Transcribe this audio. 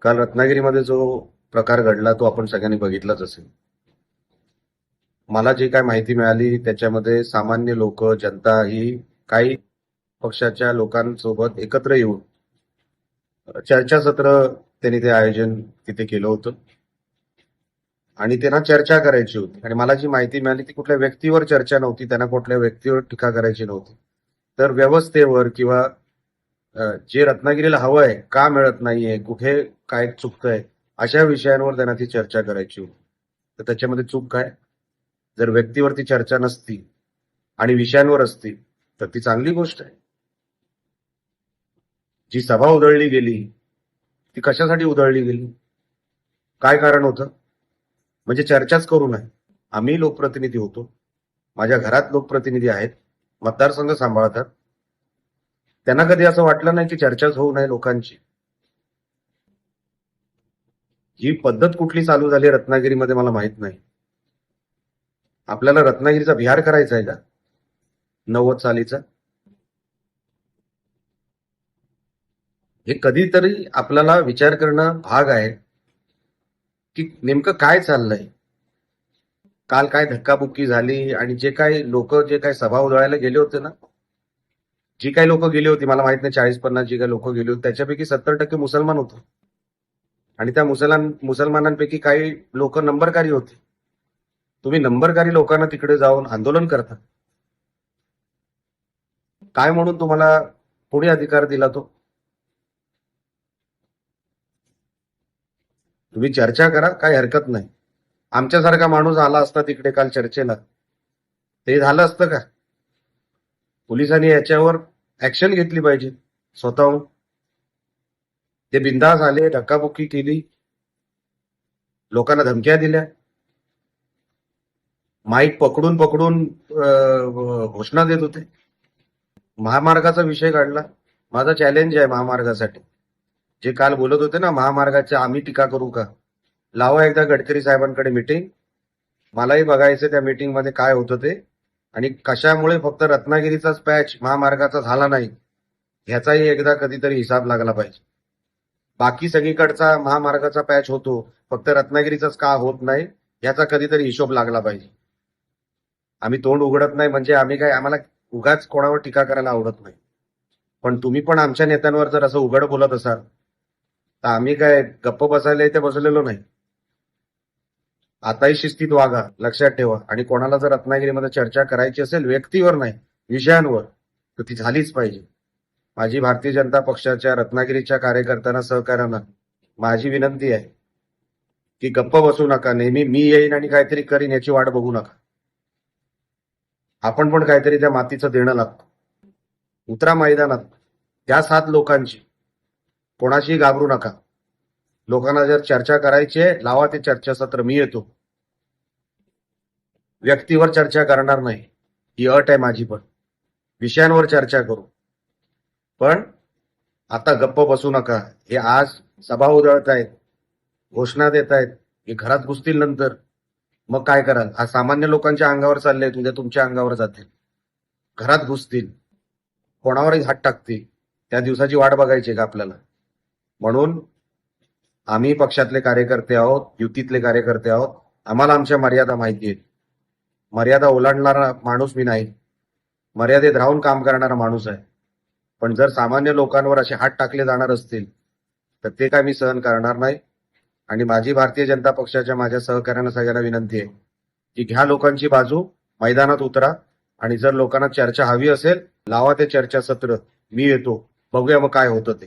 काल रत्नागिरीमध्ये जो प्रकार घडला तो आपण सगळ्यांनी बघितलाच असेल. मला जी काय माहिती मिळाली त्याच्यामध्ये सामान्य लोक, जनता ही काही पक्षाच्या लोकांसोबत एकत्र येऊन चर्चासत्र त्यांनी ते आयोजन तिथे केलं होतं आणि त्यांना चर्चा करायची होती. आणि मला जी माहिती मिळाली ती कुठल्या व्यक्तीवर चर्चा नव्हती, त्यांना कुठल्या व्यक्तीवर टीका करायची नव्हती, तर व्यवस्थेवर किंवा जे रत्नागिरीला हवं आहे का मिळत नाहीये, कुठे काय चुकतंय, अशा विषयांवर त्यांना ती चर्चा करायची होती. तर त्याच्यामध्ये चूक काय? जर व्यक्तीवरती चर्चा नसती आणि विषयांवर असती तर ती चांगली गोष्ट आहे. जी सभा उधळली गेली ती कशासाठी उधळली गेली? काय कारण होतं? म्हणजे चर्चाच करू नये. आम्ही लोकप्रतिनिधी होतो, माझ्या घरात लोकप्रतिनिधी आहेत, मतदारसंघ सांभाळतात. त्यांना कधी असं वाटलं नाही की चर्चाच होऊ नये लोकांची? ही पद्धत कुठली चालू झाली रत्नागिरीमध्ये मला माहित नाही. आपल्याला रत्नागिरीचा बिहार करायचा आहे का 90 सालीचा? हे कधीतरी आपल्याला विचार करणं भाग आहे की नेमकं काय चाललंय. काल काय धक्काबुक्की झाली आणि जे काही लोक जे काही सभा उधळायला गेले होते ना, जी काही लोक गेली होती, मला माहित नाही 40-50 जी काही लोक गेली होती त्याच्यापैकी 70% मुसलमान होते. आणि त्या मुसलमानांपैकी काही लोक नंबरकारी होते. तुम्ही नंबरकारी लोकांना तिकडे जाऊन आंदोलन करता काय म्हणून? तुम्हाला कोणी अधिकार दिला तो? तुम्ही चर्चा करा, काही हरकत नाही. आमच्यासारखा माणूस आला असता तिकडे काल चर्चेला, ते झालं असतं का? पोलिसांनी याच्यावर ऍक्शन घेतली पाहिजे स्वतःहून. ते बिंदास आले, धक्काबुक्की केली, लोकांना धमक्या दिल्या, माईक पकडून पकडून घोषणा देत होते. महामार्गाचा विषय काढला. माझा चॅलेंज आहे महामार्गासाठी. जे काल बोलत होते ना महामार्गाची आम्ही टीका करू का, लावा एकदा गडकरी साहेबांकडे मीटिंग. मलाही बघायचं त्या मीटिंग मध्ये काय होतं ते, आणि कशामुळे फक्त रत्नागिरीचाच पॅच महामार्गाचा झाला नाही ह्याचाही एकदा कधीतरी हिसाब लागला पाहिजे. बाकी सगळीकडचा महामार्गाचा पॅच होतो, फक्त रत्नागिरीचाच का होत नाही याचा कधीतरी हिशोब लागला पाहिजे. आम्ही तोंड उघडत नाही म्हणजे आम्ही काय, आम्हाला उगाच कोणावर टीका करायला आवडत नाही. पण तुम्ही पण आमच्या नेत्यांवर जर असं उघड बोलत असाल तर आम्ही काय गप्प बसायला इथे बसलेलो नाही. आताही शिस्तीत वागा, लक्षात ठेवा. आणि कोणाला जर रत्नागिरीमध्ये चर्चा करायची असेल व्यक्तीवर नाही विषयांवर, तर ती झालीच पाहिजे. माझी भारतीय जनता पक्षाच्या रत्नागिरीच्या कार्यकर्त्यांना, सहकाऱ्यांना माझी विनंती आहे की गप्प बसू नका. नेहमी मी येईन आणि काहीतरी करीन याची वाट बघू नका. आपण पण काहीतरी त्या मातीचं देणं लागतं. उतरा मैदानात, त्या 7 लोकांची, कोणाशी घाबरू नका. लोकांना जर चर्चा करायची आहे लावा ते चर्चासत्र, मी येतो. व्यक्तीवर चर्चा करणार नाही ही अट आहे माझी. पण विषयांवर चर्चा करू. पण आता गप्प बसू नका. हे आज सभा उधळतायत, घोषणा देत आहेत, हे घरात घुसतील नंतर मग काय कराल? आज सामान्य लोकांच्या अंगावर चालले, उद्या तुमच्या अंगावर जातील, घरात घुसतील, कोणावरही हात टाकतील. त्या दिवसाची वाट बघायची का आपल्याला? म्हणून आम्ही पक्षातले कार्यकर्ते आहोत, युतीतले कार्यकर्ते आहोत. आम्हाला आमच्या मर्यादा माहिती आहेत. मर्यादा ओलांडणारा माणूस मी नाही, मर्यादेत राहून काम करणारा माणूस आहे. पण जर सामान्य लोकांवर असे हात टाकले जाणार असतील तर ते काय मी सहन करणार नाही. आणि माझी भारतीय जनता पक्षाच्या माझ्या सहकार्यांना सगळ्यांना विनंती आहे की घ्या लोकांची बाजू, मैदानात उतरा. आणि जर लोकांना चर्चा हवी असेल लावा ते चर्चासत्र, मी येतो. बघूया मग काय होतं ते.